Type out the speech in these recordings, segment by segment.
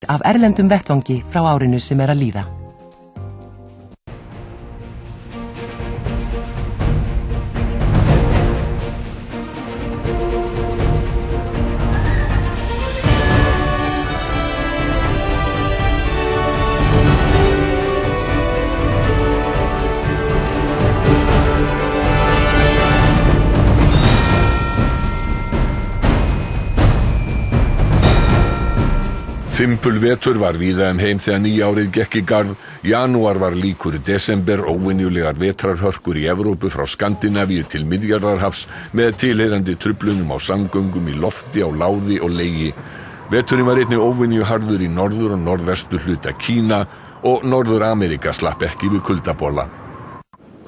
af erlendum vettvangi frá árinu sem að líða. Fimbul vetur var víða heim þegar nýjárið gekk í garð. Janúar var líkur desember, óvenjulegar vetrarhörkur í Evrópu frá Skandinavíu til Miðjarðarhafs með tilheyrandi truflunum á samgöngum í lofti, á láði og legi. Veturinn var einnig óvenju harður í norður og norðvestur hluta Kína og Norður-Ameríka slapp ekki við kuldabóla.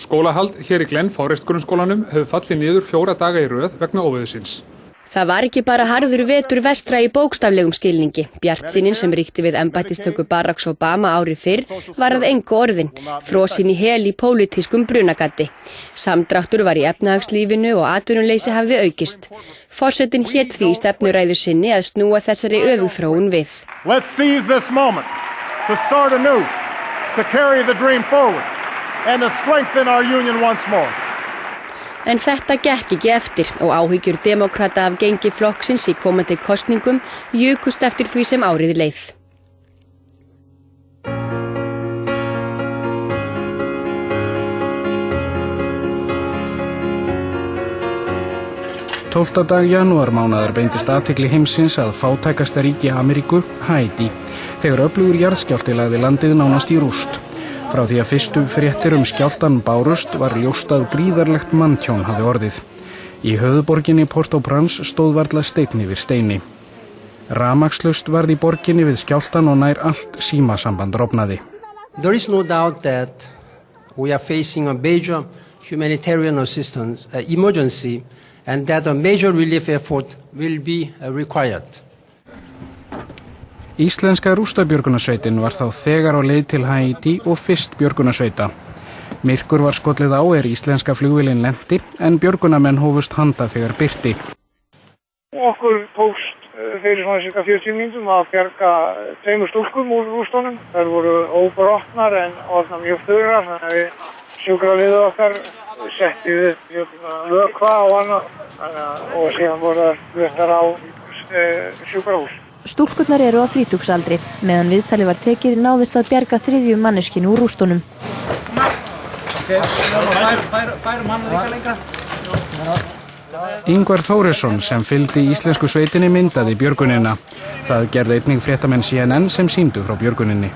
Skólahald hér í Glen Forest grunnskólanum hefur fallið niður 4 daga í röð vegna óveðursins. Það var ekki bara harður vetur vestra í bókstaflegum skilningi. Bjartsýnin sem ríkti við embættistöku Barack Obama ári fyrr var að engu orðin, frosin í hel í pólitískum brunagatti. Samdráttur var í efnahagslífinu og atvinnuleysi hafði aukist. Forsetinn hét því í stefnuræðu sinni að snúa þessari öfugþróun við. Let's seize this moment to start anew, to carry the dream forward and to strengthen our union once more. En þetta gekk ekki eftir og áhyggjur demókrata af gengi flokksins í komandi kosningum jukust eftir því sem árið leið. Tólfta dag janúarmánaðar beindist athygli heimsins að fátækasta ríki Ameríku, Haítí, þegar öflugur jarðskjálfti lagði landið nánast í rúst. Frá því að fyrstu fréttir skjálftan bárust var ljóst að gríðarlegt manntjón hafði orðið. Í höfuðborginni Port-au-Prince stóð varla steinn yfir steini. Rafmagnslaust varð í borginni við skjálftan og nær allt símasamband rofnaði. There is no doubt that we are facing a major humanitarian assistance emergency and that a major relief effort will be required. Íslenska rústabjörgunarsveitin var þá þegar á leið til Haítí og fyrst björgunarsveita. Myrkur var skollið á íslenska flugvélin lenti en björgunamenn hófust handa þegar birti. Okkur tókst fyrir svona cirka 40 mínútum að bjarga 2 stúlkum úr rústunum. Þær voru óbrotnar en orðnar mjög þurrar, þannig að við sjúkraliðið okkar settið vökva og annað og síðan voru þær fluttar á sjúkrahús. Stúlkurnar eru á 30-aldri. Meðan viðtali var tekið náðist að bjarga 3. manneskinu úr rústunum. Ingvar Þórisson sem fylgdi íslensku sveitinni myndaði björgunina. Það gerði einnig fréttamenn CNN sem sýndu frá björguninni.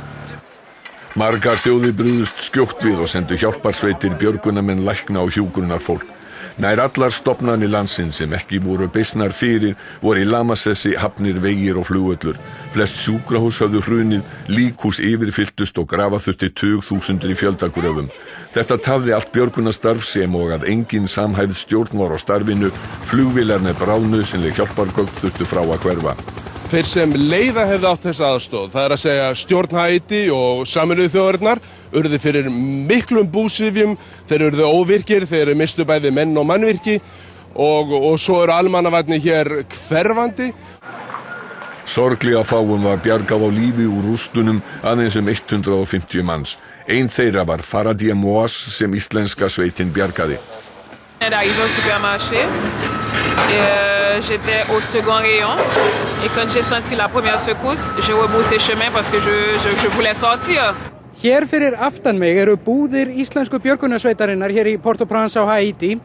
Margar þjóðir brugðust skjótt við og sendu hjálparsveitir, björgunamenn, lækna og hjúkrunarfólk. Nær allar stofnanir landsins sem ekki voru beysnar fyrir voru í lamasessi, hafnir, vegir og flugvöllur. Flest sjúkrahús höfðu hrunið, líkhús yfirfylltust og grafa þurfti tugþúsundir í fjöldagröfum. Þetta tafði allt björgunarstarf sem og að engin samhæfð stjórn var á starfinu, flugvélar með bráðnauðsynleg hjálpargögn þurftu frá að hverfa. Þeir sem leiða hefðu átt þessa aðstoð, það er að segja stjórn Haítí og Sameinuðu þjóðirnar, urðu fyrir miklum búsifjum, þeir urðu óvirkir, þeir mistu bæði menn og mannvirki og svo eru almannavarnir hér hverfandi. Sorglega fáum var bjargað á lífi úr rústunum, aðeins 150 manns. Ein þeirra var Faradia Moas sem íslenska sveitin bjargaði. J'étais au second rayon et quand j'ai senti la première secousse, j'ai rebroussé chemin parce que je voulais sortir. Hér fyrir aftan mig eru búðir íslensku björgunarsveitarinnar hér í Port-au-Prince á Haítí.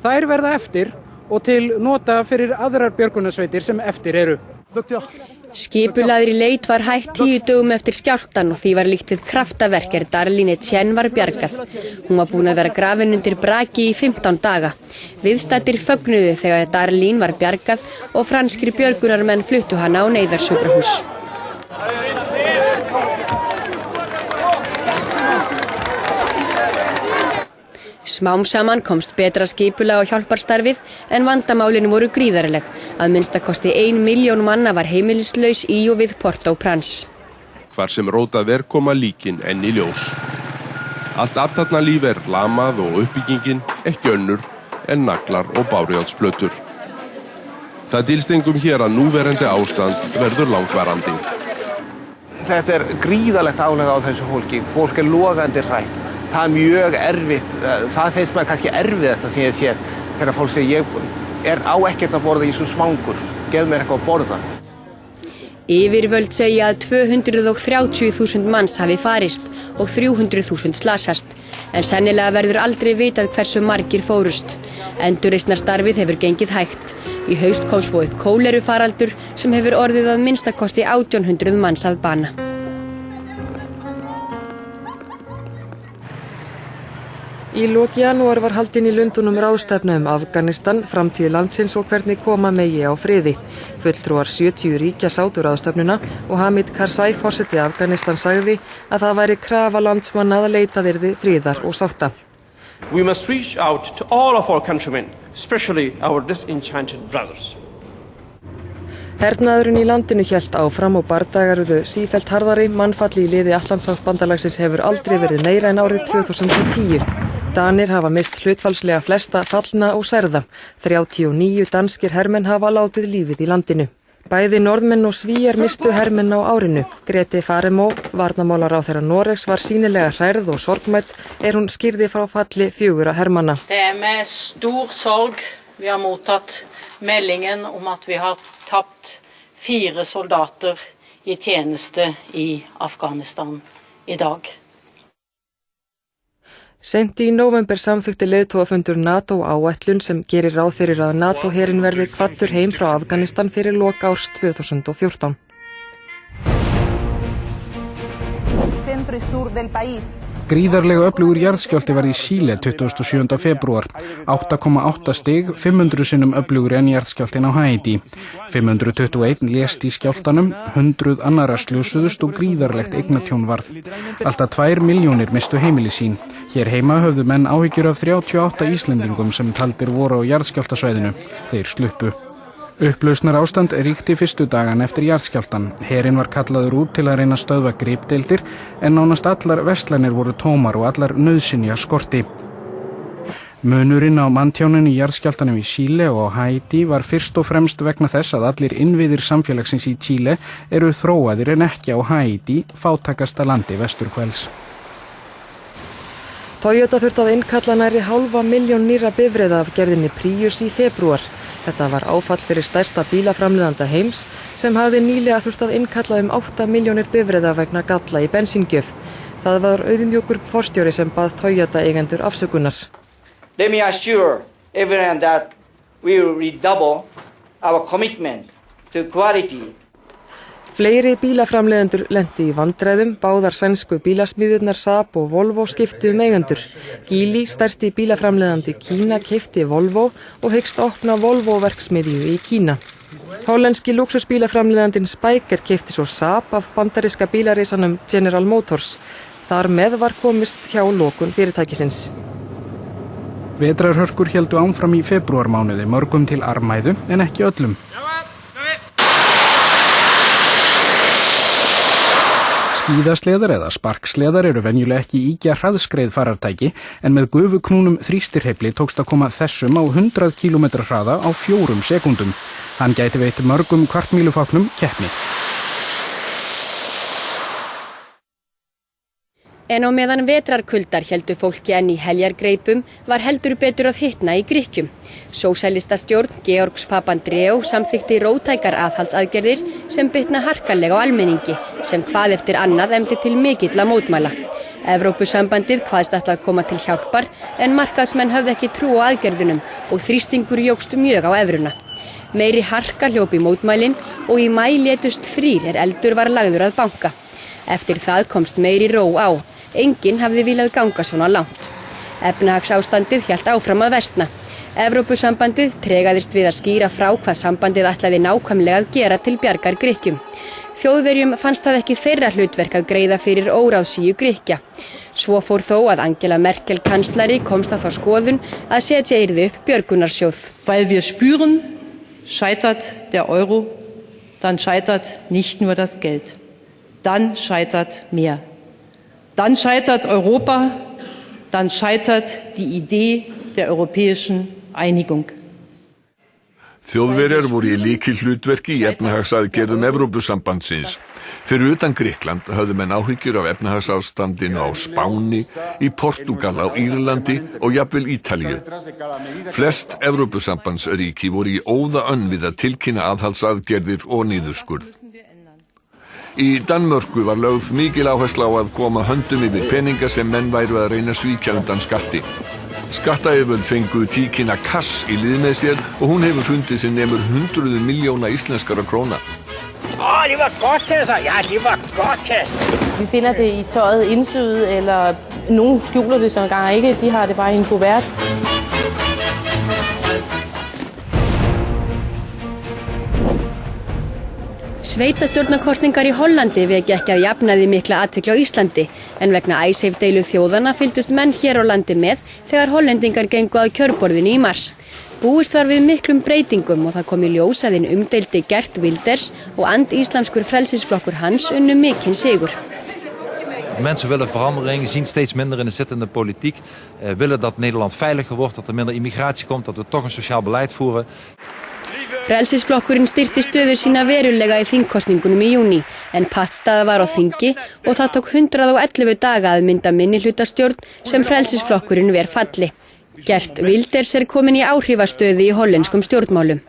Þær verða eftir og til nota fyrir aðrar björgunarsveitir sem eftir eru. Skipulagðri leit var hætt 10 dögum eftir skjálftan og því var líkt við kraftaverk Darlene Chen var bjargað. Hún var búin að vera grafin undir braki í 15 daga. Viðstaddir fögnuðu þegar Darlene var bjargað og franskir björgunarmenn fluttu hana á neyðarsjúkrahús. Smám saman komst betra skipulag á hjálparstarfið en vandamálin voru gríðarleg. Að minnstakosti 1 milljón manna var heimilislaus í og við Port-au-Prince. Hvar sem rótað koma líkin enn í ljós. Allt athafnalíf lamað og uppbyggingin ekki önnur en naglar og bárujárnsplötur. Það dylst engum hér að núverandi ástand verður langvarandi. Þetta gríðarlegt álag á þessu fólki. Fólk logandi hrætt. Það mjög erfitt. Það finnst mér kannski erfiðasta sem ég séð þegar fólk segir ég á ekkert að borða, ég er svo svangur. Geð mér eitthvað að borða. Yfirvöld segja að 230.000 manns hafi farist og 300.000 slasast, en sennilega verður aldrei vitað hversu margir fórust. Endurreisnarstarfið hefur gengið hægt. Í haust kom svo upp kólerufaraldur sem hefur orðið að minnstakosti 1800 manns að bana. Í lok janúar var haldin í Lundúnum ráðstefna Afganistan, framtíð landsins og hvernig koma megi á friði. Fulltrúar 70 ríkja sátu ráðstefnuna og Hamid Karzai, forseti Afganistan, sagði að það væri krafa landsmanna að leitað yrði friðar og sátta. We must reach out to all of our countrymen, especially our disenchanted brothers. Hernaðurinn í landinu hélt áfram og bardagar urðu sífellt harðari. Mannfall í liði Atlantshafsbandalagsins hefur aldrei verið meira en árið 2010. Danir hafa mist hlutfallslega flesta fallna og særða. 39 danskir hermenn hafa látið lífið í landinu. Bæði Norðmenn og Svíar mistu hermenn á árinu. Grete Faremo, varnarmálaráðherra Noregs, var sýnilega hrærð og sorgmætt hún skýrði frá falli 4 hermanna. Det med stor sorg vi har mottatt meldingen om at vi har tapt 4 soldater i tjeneste i Afghanistan i dag. Seint í nóvember samþykkti leiðtogafundur NATO áætlun sem gerir ráð fyrir að NATO-herinn verði kvaddur heim frá Afganistan fyrir lok árs 2014. Gríðarlega öflugur jarðskjálfti varð í Síle 27. febrúar. 8,8 stig, 500 sinnum öflugur en jarðskjálftin á Haítí. 521 lést í skjálftanum, 100 annarra slösuðust og gríðarlegt eignatjón varð. Alltaf 2 milljónir mistu heimili sín. Hér heima höfðu menn áhyggjur af 38 Íslendingum sem taldir voru á jarðskjálftasvæðinu. Þeir sluppu. Upplausnar ástand ríkti fyrstu dagan eftir jarðskjálftan. Herinn var kallaður út til að reyna að stöðva gripdeildir en nánast allar verslanir voru tómar og allar nauðsynjar skorti. Munurinn á manntjónin í jarðskjálftanum í Síle og Haítí var fyrst og fremst vegna þess að allir innviðir samfélagsins í Síle eru þróaðir en ekki á Haítí, fátækasta landi vesturhvels. Toyota þurfti að innkalla nærri 500.000 nýrra bifreiða af gerðinni Prius í febrúar. Þetta var áfall fyrir stærsta bílaframleiðanda heims sem hafði nýlega þurft að innkalla 8 milljónir bifreiða vegna galla í bensíngjöf. Það var Auðmjókur forstjóri sem bað Toyota eigendur afsökunar. Let me assure everyone that we will redouble our commitment to quality. Fleiri bílaframleiðendur lentu í vandræðum, báðar sænsku bílasmiðjurnar Saab og Volvo skiptu eigendur. Geely, stærsti bílaframleiðandi Kína, keypti Volvo og hyggst opna Volvo verksmiðju í Kína. Hollenski lúxusbílaframleiðandinn Spyker keypti svo Saab af bandaríska bílarisanum General Motors. Þar með var komist hjá lokun fyrirtækisins. Vetrarhörkur héldu áfram í febrúarmánuði, mörgum til armæðu en ekki öllum. Skíðasleðar eða sparksleðar eru venjulega ekki ígja hraðskreið farartæki en með gufuknúnum þrýstirhreyfli tókst að koma þessum á 100 km hraða á 4 sekúndum. Hann gæti veitt mörgum kvartmílufáknum keppni. En á meðan vetrarkuldar héldu fólki enn í heljargreipum var heldur betur að hitna í Grikkjum. Sósíalistastjórn Georgs Papandreou samþykkti róttækar aðhaldsaðgerðir sem bitna harkalega á almenningi sem hvað eftir annað efndi til mikilla mótmæla. Evrópusambandið kvaðst ætla að koma til hjálpar en markaðsmenn höfðu ekki trú á aðgerðunum og þrýstingur jókst mjög á evruna. Meiri harka hljóp í mótmælin og í maí létust 3 eldur var lagður að banka. Eftir það komst meiri ró á. Enginn hafði viljað ganga svona langt. Efnahagsástandið hélt áfram að versna. Evrópusambandið tregaðist við að skýra frá hvað sambandið ætlaði nákvæmlega að gera til bjargar Grikkjum. Þjóðverjum fannst það ekki þeirra hlutverk að greiða fyrir óráðsíu Grikkja. Svo fór þó að Angela Merkel kanslari komst að þá skoðun að setja yrði upp björgunarsjóð. Weil wir spüren, scheitert der Euro, dann scheitert nicht nur das Geld. Dann scheitert mehr. Dann scheitert Europa, dann scheitert die Idee der europäischen Einigung. Þjóðverjar voru í lykilhlutverki í efnahagsaðgerðum Evrópusambandsins. Fyrir utan Grikkland höfðu menn áhyggjur af efnahagsástandinu á Spáni, í Portúgal, á Írlandi og jafnvel Ítalíu. Flest Evrópusambandsríki voru í óðaönn við að tilkynna aðhaldsaðgerðir og niðurskurð. Í Danmörku var lögð mikil áhersla á að koma höndum yfir peninga sem menn væru að reyna svíkja undan skatti. Skattayfirvöld fengu tíkina Kass í lið með sér og hún hefur fundið sem nemur 100 milljóna íslenskara króna. Det var godt, kasser. Ja, det var godt, kasser. Vi finder det i tøjet indsyet, eller nogen skjuler det så engang ikke. De har det bare i en kuvert. Sveitastjórnarkosningar í Hollandi vekja ekki að jafnaði mikla athygli á Íslandi, en vegna Icesave-deilu þjóðanna fylgdust menn hér á landi með þegar hollendingar gengu að kjörborðinu í mars. Búist var við miklum breytingum og það kom í ljós að hinn umdeildi Geert Wilders og and-íslamskur frelsisflokkur hans unnu mikinn sigur. Mensen willen verandering, zien steeds minder in de zittende politiek, willen dat Nederland veiliger wordt, dat er minder immigratie komt, dat we toch een sociaal beleid voeren. Frelsisflokkurinn styrkti stöðu sína verulega í þingkosningunum í júní, en pattstaða var á þingi og það tók 111 daga að mynda minnihlutastjórn sem frelsisflokkurinn ver falli. Geert Wilders komin í áhrifastöðu í hollenskum stjórnmálum.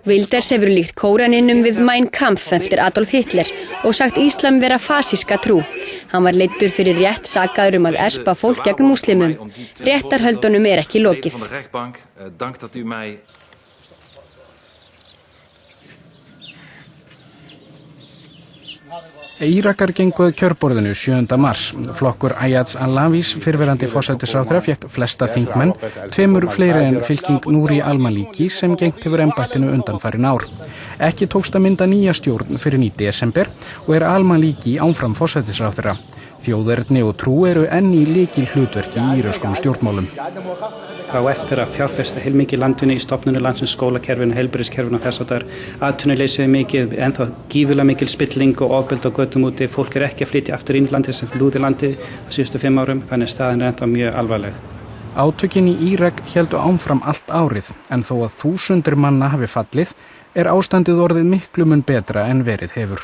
Wilders hefur líkt Kóraninum við Mein Kampf eftir Adolf Hitler og sagt Íslam vera fasíska trú. Hann var leiddur fyrir rétt sakaður að espa fólk gegn múslimum. Réttarhöldunum ekki lokið. Írakar gengu að kjörborðinu 7. mars. Flokkur Ayaz Alawis, fyrrverandi forsætisráðherra, fékk flesta þingmenn, 2 fleiri en fylking Núri al-Maliki sem gengt hefur embættinu undanfarin ár. Ekki tókst að mynda nýja stjórn fyrir í desember og al-Maliki áfram forsætisráðherra. Þjóðerni og trú eru enn í lykilhlutverki í íröskum stjórnmálum. Það á eftir að fjárfesta heilmikið í landinu, í stofnunum landsins, skólakerfinu, heilbrigðiskerfinu og þess háttar. Atvinnuleysið mikið, ennþá gífurlega mikil spilling og ofbeldi á götum úti. Fólk ekki að flytja aftur inn í landið sem flúði landið á síðustu 5 árum, þannig staðan ennþá mjög alvarleg. Átökin í Írak héldu áfram allt árið, en þó að þúsundir manna hafi fallið, ástandið orðið miklu mun betra en verið hefur.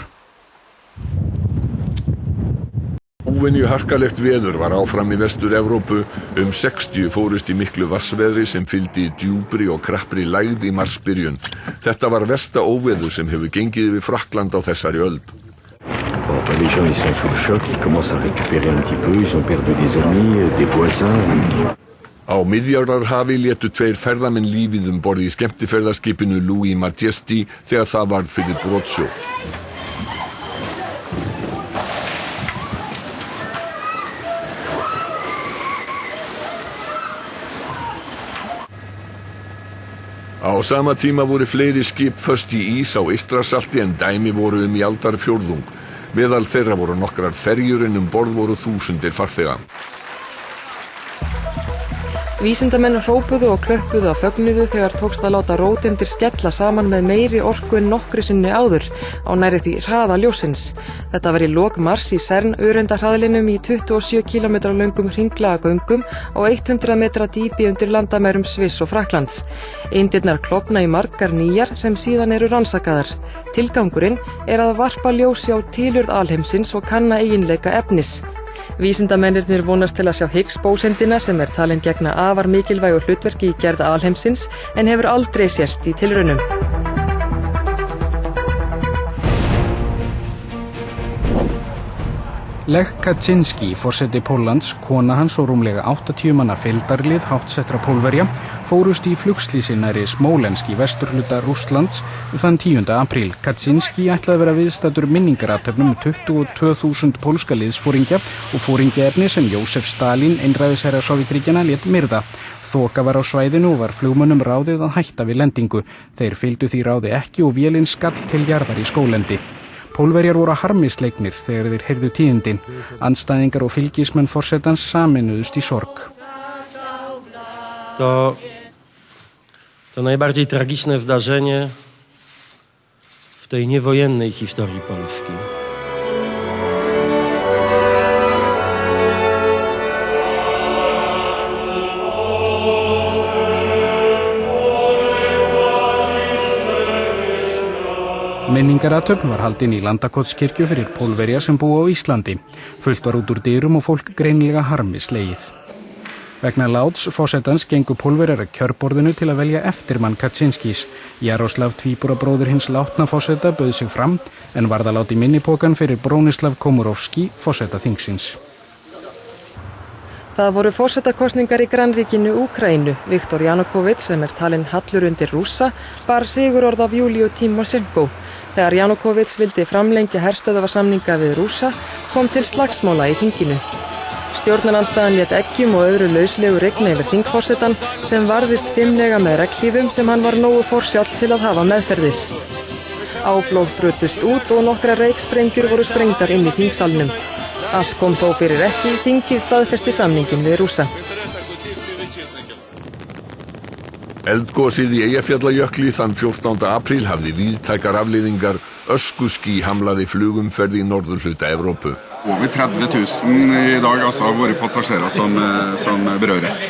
Óvenju harkalegt veður var áfram í Vestur-Evrópu. 60 fórust í miklu vatnsveðri sem fylgdi djúpri og krappri lægð í marsbyrjun. Þetta var versta óveður sem hefur gengið yfir Frakkland á þessari öld. Les gens sont sous le choc, ils commencent à récupérer un petit peu, ils ont perdu des amis, des voisins. Á Miðjarðarhafi létu 2 ferðamenn lífið borð í skemmtiferðaskipinu Louis Majesty þegar það varð fyrir brotsjó. Á sama tíma voru fleiri skip föst í ís á Eystrasalti en dæmi voru í aldarfjórðung. Meðal þeirra voru nokkrar ferjur en borð voru þúsundir farþega. Vísindamenn hrópuðu og klöppuðu og fögnuðu þegar tókst að láta róteindir skella saman með meiri orku en nokkru sinni áður á nærri því hraða ljóssins. Þetta var í lok mars í CERN-öreindarhraðlinum í 27 km löngum hringlaga göngum og 100 metra dýpi undir landamærum Sviss og Frakklands. Eindirnar klofna í margar nýjar sem síðan eru rannsakaðar. Tilgangurinn að varpa ljósi á tilurð alheimsins og kanna eiginleika efnis. Vísindamennirnir vonast til að sjá Higgs-bóseindina sem talin gegna afar mikilvægu hlutverki í gerð alheimsins en hefur aldrei sést í tilraunum. Lech Kaczynski, forseti Póllands, kona hans og rúmlega 80 manna fylgdarlið háttsettra Pólverja fórust í flugslýsi nærri Smolensk í vesturhluta Rússlands þann 10. apríl. Kaczynski ætlaði að vera viðstaddur minningarathöfnum 22.000 pólska liðsforingja og foringjaefni sem Jósef Stalin, einræðisherra Sovétríkjanna, lét myrða. Þoka var á svæðinu og var flugmönnum ráðið að hætta við lendingu. Þeir fylgdu því ráði ekki og vélin skall til jarðar í skóglendi. Pólverjar voru harmisleiknir þegar þeir heyrðu tíðindin. Andstæðingar og fylgismenn forsetans saminuðust í sorg. To najbardziej tragiczne zdarzenie w tej niewojennej historii Polski. minningarathöfn var haldin í Landakotskirkju fyrir Pólverja sem búa á Íslandi. Fullt var út úr dyrum og fólk greinilega harmi slegið. Vegna láts forsetans gengu Pólverjar að kjörborðinu til að velja eftirmann Kaczynskis. Jaroslav tvíburabróðir hins látna forseta bauð sig fram en varð að láta í minnipokan fyrir Bronislav Komorowski, forseta þingsins. Það voru forsetakosningar í grannríkinu Úkraínu. Viktor Yanukovych, sem talinn hallur undir Rússa, bar sigurorð af Júlíu Tímoshenko. Þegar Yanukovych vildi framlengja herstöðvasamninga við Rússa, kom til slagsmála í þinginu. Stjórnarandstaðan lét eggjum og öðru lauslegu rigna yfir þingforsetan sem varðist fimlega með regnhlífum sem hann var nógu forsjáll til að hafa meðferðis. Áflóð brutust út og nokkrar reyksprengjur voru sprengdar inn í þingsalnum. Allt kom þó fyrir ekki, þingið staðfesti samningin við Rússa. Eldgosið í Eyjafjallajökli þann 14. apríl hafði víðtækar afleiðingar. Öskuský hamlaði flugumferð í norðurhluta Evrópu. Over 30.000 i dag har vært passasjerer som berøres.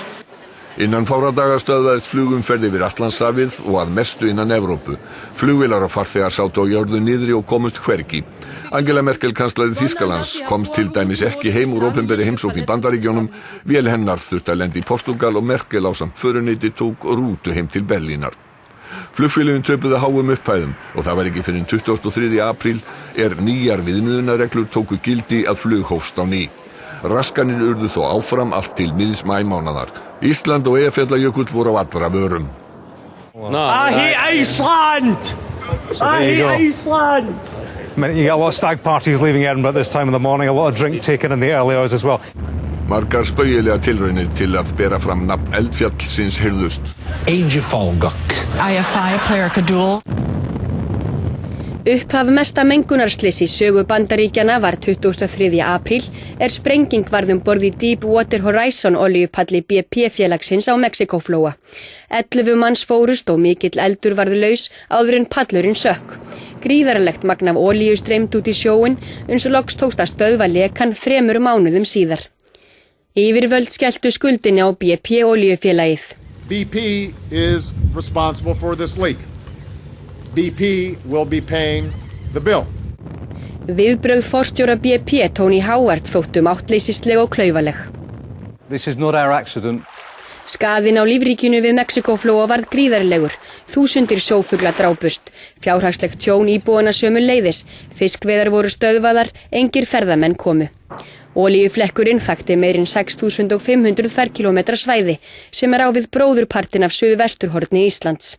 Innan fárra daga stöðvaðist flugumferð yfir Atlantshafið og að mestu innan Evrópu. Flugvélar og farþegar sátu á jörðu niðri og komust hvergi. Angela Merkel kanslari Þýskalands komst til dæmis ekki heim úr opinberi heimsókn í Bandaríkjunum. Vél hennar þurfti að lenda í Portúgal og Merkel ásamt föruneyti tók rútu heim til Berlínar. Flugfélögin töpuðu háum upphæðum og það var ekki fyrir 23. apríl nýjar viðmiðunarreglur tóku gildi að flug hófst á ný. Raskanir urðu þó áfram allt til miðs maímánaðar. Ísland og Eyjafjallajökull voru á allra vörum. I hate Iceland! I hate Iceland! You get a lot of stag parties leaving Edinburgh at this time of the morning, a lot of drink taken in the early hours as well. Margar spaugilega tilraunir til að bera fram nafn eldfjallsins heyrðust. Upphaf mesta mengunarslys í sögu Bandaríkjanna var 23. apríl sprenging varð borð í Deepwater Horizon olíupalli BP-félagsins á Mexíkóflóa. 11 manns fórust og mikill eldur varð laus áður en pallurinn sökk. Gríðarlegt magn af olíu streymdi út í sjóinn uns loks tókst að stöðva lekann 3 mánuðum síðar. Yfirvöld skelltu skuldinni á BP olíufélagið. BP is responsible for this leak. BP will be paying the bill. Viðbrögð forstjóra BP, Tony Howard, þóttu máttleysisleg og klaufaleg. This is not our accident. Skaðinn á lífríkinu við Mexíkóflóa varð gríðarlegur. Þúsundir sjófugla drápust. Fjárhagslegt tjón íbúanna sömuleiðis. Fiskveiðar voru stöðvaðar, engir ferðamenn komu. Olíuflekkurinn þakti meirinn 6.500 ferkílómetra svæði sem á við bróðurpartin af suðvesturhorni Íslands.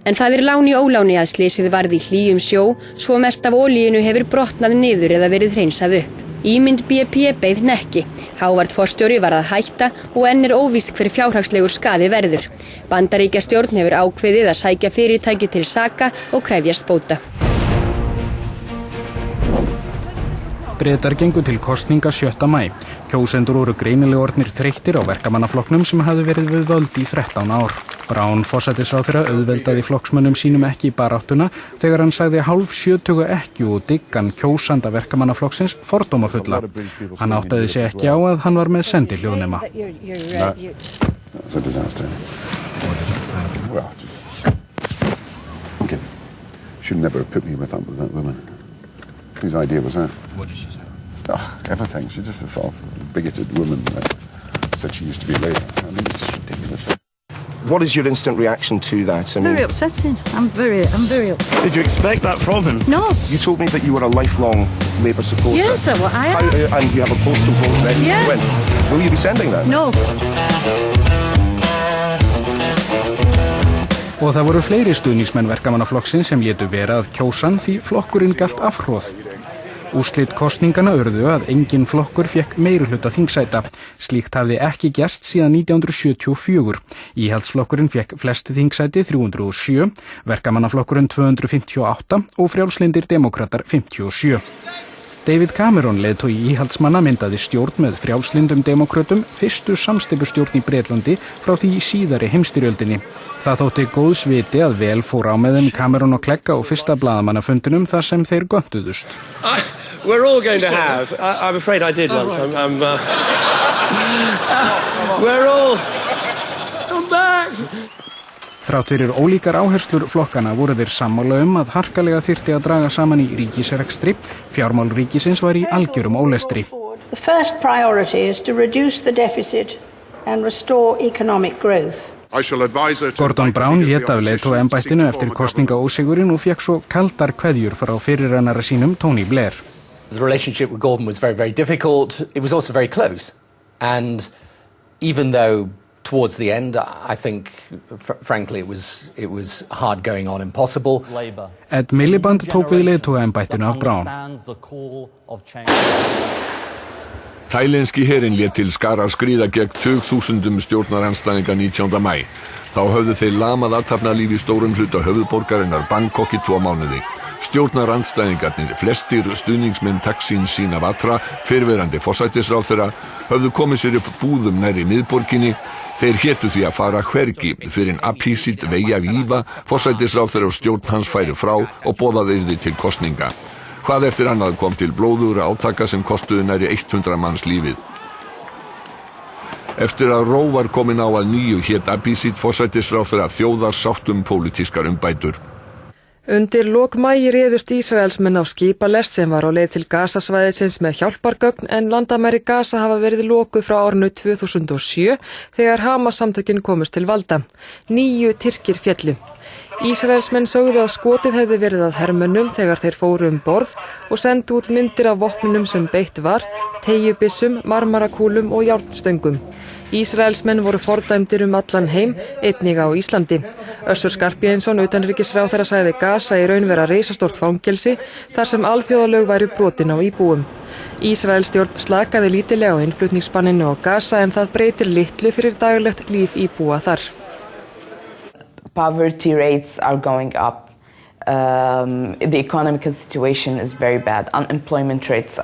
En það láni óláni að slysið varð í hlýjum sjó, svo mest af olíinu hefur brotnað niður eða verið hreinsað upp. Ímynd BP beið hnekki. Howard forstjóri var að hætta og enn óvíst hver fjárhagslegur skaði verður. Bandaríkjastjórn hefur ákveðið að sækja fyrirtæki til saka og krefjast bóta. Bretar gengu til kosninga 7. maí. Kjósendur voru greinilega orðnir þreyttir á verkamannaflokknum sem hafði verið við völd í 13 ár. Brown forsætisráðherra auðveldaði flokksmönnum sínum ekki í baráttuna þegar hann sagði hálfsjötuga ekkju og diggan kjósanda verkamannaflokksins fordómafulla. Hann áttaði sig ekki á að hann var með sendihljóðnema. It's a disaster. Well, just... Okay. Should never have put me with that woman. Whose idea was that? What did she say? Oh, everything. She just a sort of bigoted woman. Said she used to be Labour. I mean, it's just ridiculous. What is your instant reaction to that? I mean, very upsetting. I'm very upset. Did you expect that from him? No. You told me that you were a lifelong Labour supporter. Yes, I am. And you have a postal vote ready to win. Will you be sending that? No. Og það voru fleiri stuðningsmenn verkamannaflokksins sem létu vera að kjósan því flokkurinn gafst afhroð. Úrslit kosningana urðu að engin flokkur fékk meirihluta þingsæta. Slíkt hafði ekki gerst síðan 1974. Íhaldsflokkurinn fékk flest þingsæti 307, verkamannaflokkurinn 258 og frjálslyndir demokratar 57. David Cameron, leiðtogi íhaldsmanna, myndaði stjórn með frjálslyndum demokratum, fyrstu samsteypustjórn í Bretlandi frá því í síðari heimsstyrjöldinni. Það þótti góðs viti að vel fór á með þeim Cameron og Clegg á fyrsta blaðamannafundinum þar sem þeir göntuðust. We're all going to have. I'm afraid I did once. We're all. Come back. Þrátt fyrir ólíkar áherslur flokkana voru þeir sammála að harkalega þyrfti að draga saman í ríkisrekstri, fjármál ríkisins var í algjörum ólestri. The first priority is to reduce the deficit and restore economic growth. Gordon Brown lét af leiðtogaembættinu eftir kosningaósigurinn og fékk svo kaldar kveðjur frá fyrirrennara sínum Tony Blair. The relationship with Gordon was very, very difficult. It was also very close. And even though towards the end, I think, frankly, it was hard going on impossible. Ed Miliband tók við leiðtogaembættinu af Brown. Tælenski herinn lét til skarar skríða gegn tugþúsundum stjórnarandstæðinga 19. maí. Þá höfðu þeir lamað athafnalíf í stórum hluta höfuðborgarinnar Bangkok í 2 mánuði. Stjórnarandstæðingarnir, flestir stuðningsmenn Thaksin Shinawatra, fyrrverandi forsætisráðherra, höfðu komið sér upp búðum nærri miðborginni. Þeir hétu því að fara hvergi fyrir en Abhisit Vejjagiva, forsætisráðherra og stjórn hans færi frá og boðaði yrði til kosninga. Hvað eftir annað kom til blóðugra átaka sem kostuðu nærri 100 manns lífið. Eftir að ró var komin á að nýju hét Abhisit forsætisráðherra þjóðarsátt pólitískar umbætur. Undir lok maí réðust Ísraelsmenn á skipalest sem var á leið til Gaza-svæðisins með hjálpargögn en landamæri Gaza hafa verið lokuð frá árinu 2007 þegar Hamas-samtökin komust til valda. 9 Tyrkir féllu. Ísraelsmenn sögðu að skotið hefði verið að hermönnum þegar þeir fóru borð og sendu út myndir af vopnunum sem beitt var, teygjubissum, marmarakúlum og járnstöngum. Ísraelsmenn voru fordæmdir allan heim, einnig á Íslandi. Össur Skarphéðinsson, utanríkisráðherra, sagði Gaza í raun vera risastórt fangelsi þar sem alþjóðalög væru brotin á íbúum. Ísraelsstjórn slakaði lítillega á innflutningsbanninu á Gaza en það breytir litlu fyrir daglegt líf íbúa þar. Poverty rates are going up. The economic situation is very bad. Unemployment rates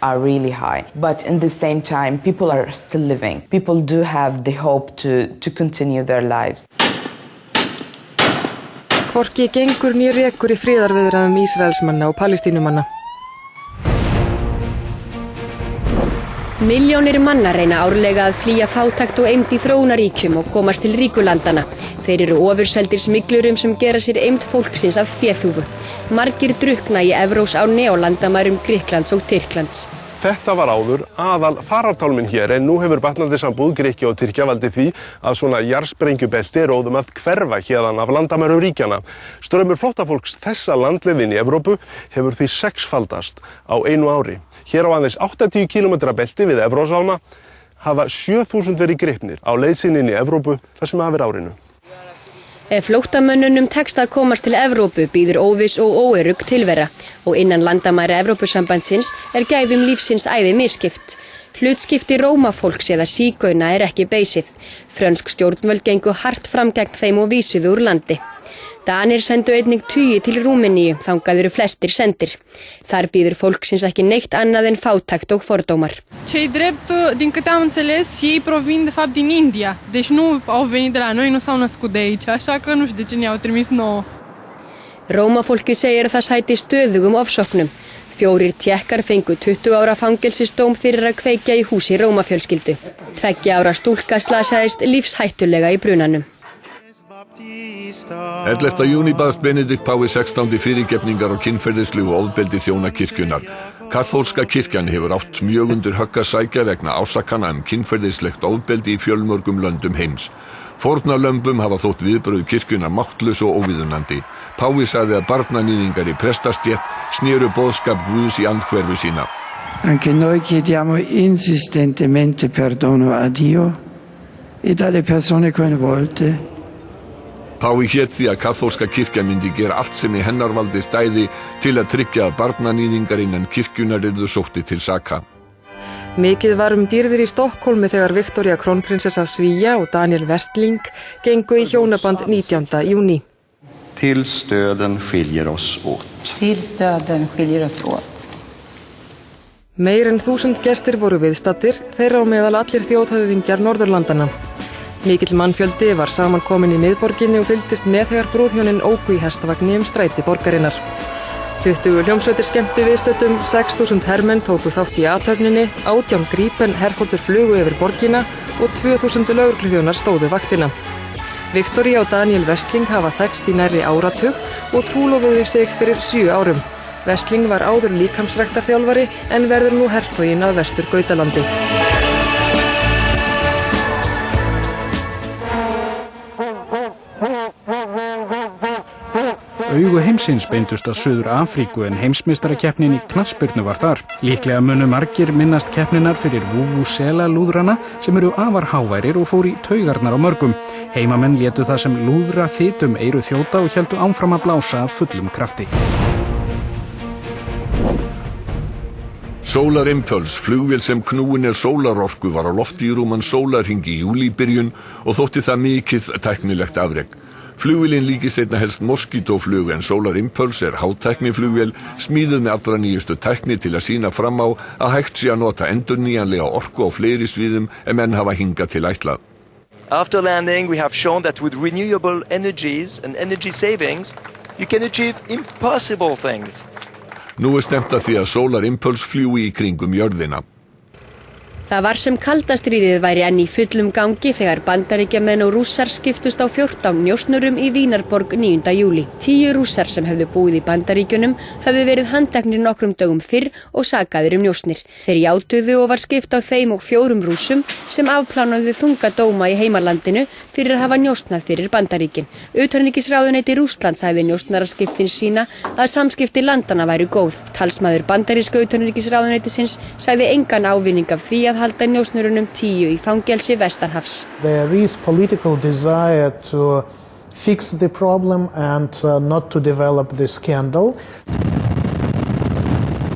are really high. But in the same time, people are still living. People do have the hope to continue their lives. Hvorki gengur né rekur í friðarviðræðum Ísraelsmanna og Palestínumanna. Milljónir manna reyna árlega að flýja fátækt og eymd í þróunaríkjum og komast til ríkullandana. Þeir eru ofurseldir smyglurum sem gera sér eymd fólksins af féþúfu. Margir drukkna í Evrósánni á landamærum Grikklands og Tyrklands. Þetta var áður aðal farartálminn hér en nú hefur batnandi sambúð Grikkja og Tyrkja valdið því að svona jarðsprengjubelti er óðum að hverfa hérðan af landamærum ríkjanna. Straumur flóttafólks þessa landleiðin í Evrópu hefur því 6-faldast á einu ári. Hér á aðeins 80 km belti við Evrósálma hafa 7000 verið gripnir á leið sinni inn í Evrópu þar sem af árinu. Ef flóttamönnunum tekst að komast til Evrópu býður óviss og óörugg tilvera og innan landamæra Evrópusambandsins er gæðum lífsins æði misskipt. Hlutskipti rómafólks eða sígauna er ekki beysið. Frönsk stjórnvöld gengu hart fram gegn þeim og vísuðu úr landi. Danir sendu einnig tugi til Rúmeníu, þangað eru flestir sendir. Þar býður fólksins ekki neitt annað en fátækt og fordómar. Cei drept, din câte am înțeles, ei provin de fapt din India. Deci nu au venit de la noi, nu s-au născut de aici, așa că nu știu de ce ne-au trimis nouă. Rómafólkið segir að það sæti stöðugum ofsóknum. 4 Tékkar fengu 20 ára fangelsisdóm fyrir að kveikja í húsi Rómafjölskyldu. 2 ára stúlka slasaðist lífshættulega í brunanum. 11. júní baðst Benedikt Pái 16. fyrirgefningar og kynferðislegu ofbeldi þjóna kirkjunnar. Kaþólska kirkjan hefur átt mjög undir högg að sækja vegna ásakana kynferðislegt ofbeldi í fjölmörgum löndum heims. Fórnarlömbum hafa þótt viðbrögð kirkjunnar máttlaus og óviðunandi. Pái sagði að barnaníðingar í prestastétt snéru boðskap Guðs í andhverfu sína. Anche noi chiediamo insistentemente perdono a Dio e alle persone coinvolte. Pái hét því að kaþólska kirkja myndi gera allt sem í hennar valdi stæði til að tryggja að barnaníðingar innan kirkjunar yrðu sótti til saka. Mikið var dýrðir í Stokkólmi þegar Viktoría krónprinsessa Svía og Daniel Westling gengu í hjónaband 19. júní. Tillstöden skiljer oss åt. Tillstöden skiljer oss åt. Meir en 1000 gestir voru viðstattir, þeirra á meðal allir þjóðhöfðingjar Norðurlandana. Mikill mannfjöldi var samankomin í miðborginni og fylgdist með þegar brúðhjónin óku í hestvagni stræti borgarinnar. 20 hljómsveitir skemmtu viðstöddum, 6000 hermenn tóku þátt í athöfninni, 18 Gripen herþotur flugu yfir borgina og 2000 lögregluþjónar stóðu vaktina. Viktoría og Daniel Westling hafa þekkst í nærri áratug og trúlofuðu sig fyrir 7 árum. Westling var áður líkamsræktarþjálfari en verður nú hertoginn að Vestur-Gautalandi. Augu heimsins beindust að Suður Afríku en heimsmeistarakeppnin í knattspyrnu var þar. Líklega munu margir minnast keppninar fyrir vuvuzela lúðrana sem eru afar háværir og fór í taugarnar á mörgum. Heimamenn létu það sem lúðra þytum eyru þjóta og héldu áfram að blása af fullum krafti. Solar Impulse, flugvél sem knúin sólarorku, var á lofti í rúman sólarhring í júlíbyrjun og þótti það mikið tæknilegt afrek. Flugvélin líkist einna helst Mosquito-flug en Solar Impulse hátækniflugvél smíðuð með allra nýjustu tækni til að sýna fram á að hægt sé að nota endurnýjanlega orku á fleiri sviðum en menn hafa hingað til ætlað. After landing, we have shown that with renewable energies and energy savings, you can achieve impossible things. Nú stemt að því að Solar Impulse fljúgi í kringum jörðina. Það var sem kalda stríðið væri enn í fullum gangi þegar Bandaríkjamenn og Rússar skiptust á 14 njósnurum í Vínarborg 9. júlí. 10 Rússar sem höfðu búið í Bandaríkjunum höfðu verið handteknir nokkrum dögum fyrr og sakaðir njósnir. Þeir játuðu og var skipt á þeim og 4 Rússum sem afplánuðu þunga dóma í heimalandinu fyrir að hafa njósnað fyrir Bandaríkin. Utanríkisráðuneyti Rússlands sagði njósnaraskiptin sína að samskipti landanna væru góð. Talsmaður bandaríska utanríkisráðuneytisins sagði engan ávinning af því að halda njósnurunum 10 í fangelsi vestanhafs. There is political desire to fix the problem and not to develop the scandal.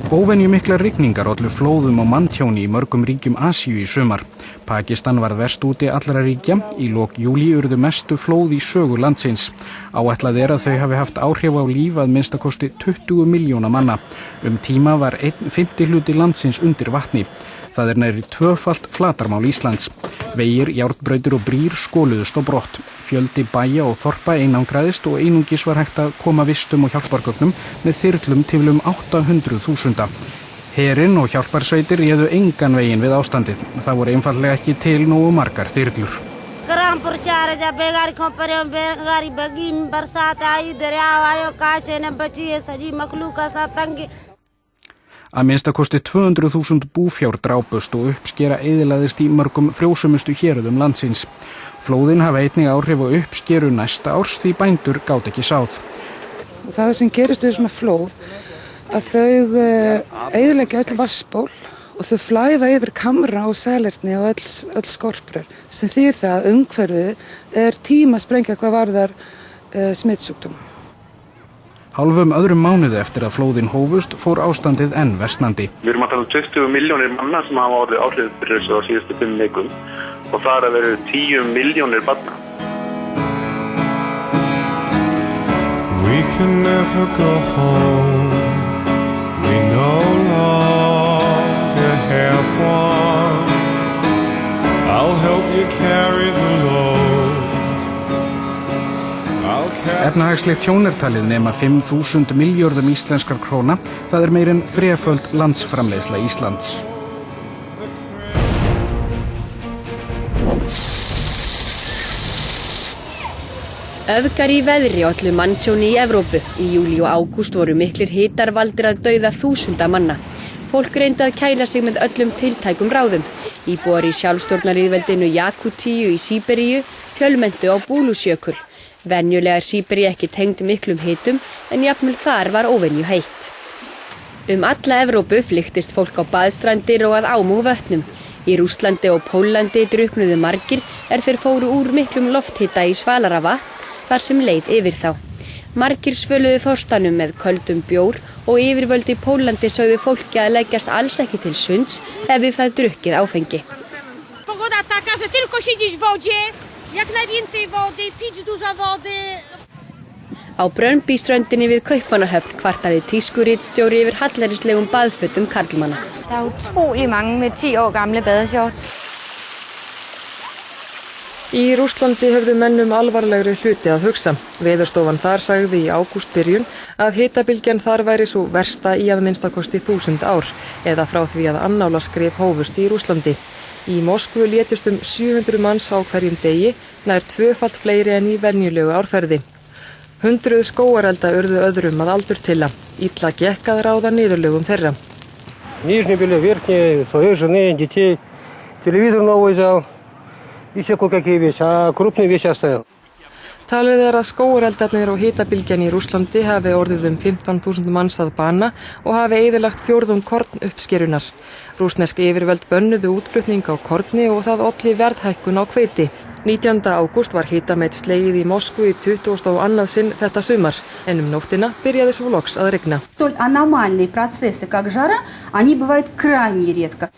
Óvenjumiklar rigningar ollu flóðum og manntjóni í mörgum ríkjum Asíu í sumar. Pakistan varð verst úti allra ríkja. Í lok júlí urðu mestu flóð í sögu landsins. Áætlað að þau hafi haft áhrif á líf að minnstakosti 20 milljóna manna. Tíma var 1/5 hluti landsins undir vatni. Það nærri 2-falt flatarmál Íslands. Vegir, járnbrautir og brýr skoluðust á brott. Fjöldi bæja og þorpa einangraðist og einungis var hægt að koma vistum og hjálpargögnum með þyrlum til 800.000. Herinn og hjálparsveitir réðu engan veginn við ástandið. Það voru einfaldlega ekki til nógu margar þyrlur. Að minnstakosti 200.000 búfjár drápust og uppskera eyðilagðist í mörgum frjósumustu héruðum landsins. Flóðin hafa einnig áhrif á uppskeru næsta árs því bændur gátu ekki sáð. Það sem gerist við svona flóð að þau eyðileggja öll vatnsból og þau flæða yfir kamra og selirni og öll skorpur sem þýðir það að umhverfið tíma að sprengja hvað varðar smitsjúkdóm. Hálfum öðrum mánuði eftir að flóðin hófust fór ástandið enn versnandi. Við erum að tala 20 milljónir manna sem hafa orðið áhrif fyrir þessu á síðustu 5 vikum og það að vera 10 milljónir barna. We can never go home. We no longer have one. I'll help you carry the load. Efnahagslegt tjónartalið nema 5.000 milljörðum íslenskar króna. Það meir en 3-föld landsframleiðsla Íslands. Öfgar í veðri ollu manntjóni í Evrópu. Í júlí og ágúst voru miklir hitar valdir að dauða þúsunda manna. Fólk reyndi að kæla sig með öllum tiltækum ráðum. Íbúar í sjálfstjórnarlýðveldinu Jakútíu í Síberíu fjölmenntu á Búlusjökul. Venjulega Síbería ekki tengd miklum hitum en jafnvel þar var óvenju heitt. Alla Evrópu flyktist fólk á baðstrandir og að ám og vötnum. Í Rússlandi og Póllandi drukknuðu margir þeir fóru úr miklum lofthita í svalara vatn þar sem leið yfir þá. Margir svöluðu þorstanum með köldum bjór og yfirvöld í Póllandi sögðu fólki að leggjast alls ekki til sunds hefði það drukkið áfengi. Pogoda taka, że tylko siedzieć w wodzie, jak najwięcej wody, pić dużo wody. Á Brøndby-ströndinni við Kaupmannahöfn kvartaði tískuritstjóri yfir hallærislegum baðfötum karlmanna. Það utrolig mange með 10 år gamle badeshorts. Í Rússlandi höfðu mennum alvarlegri hluti að hugsa. Veðurstofan þar sagði í ágústbyrjun að hitabylgjan þar væri svo versta í að minnstakosti 1000 ár, eða frá því að annálaskrif hófust í Rússlandi. Í Moskvu létust 700 manns á hverjum degi, nær tvöfalt fleiri en í venjulegu árferði. 100 skógarelda urðu öðrum að aldurtila. Illa gekk að ráða niðurlögum þeirra. Нижний белье, верхний, своей жены, детей. Телевизор новый взял. Еще кое-какие вещи, а крупные вещи оставил. Talið að skógareldarnir og hitabylgjan í Rússlandi hafi orðið 15.000 manns að bana og hafi eyðilagt fjórðung korn uppskerunar. Rússnesk yfirvöld bönnuðu útflutning á korni og það olli verðhækkun á hveiti. 19. ágúst var hitamet slegið í Moskvu í 22. sinn þetta sumar, en nóttina byrjaði svo loks að rigna. Столь аномальные процессы, как жара, они бывают крайне редко.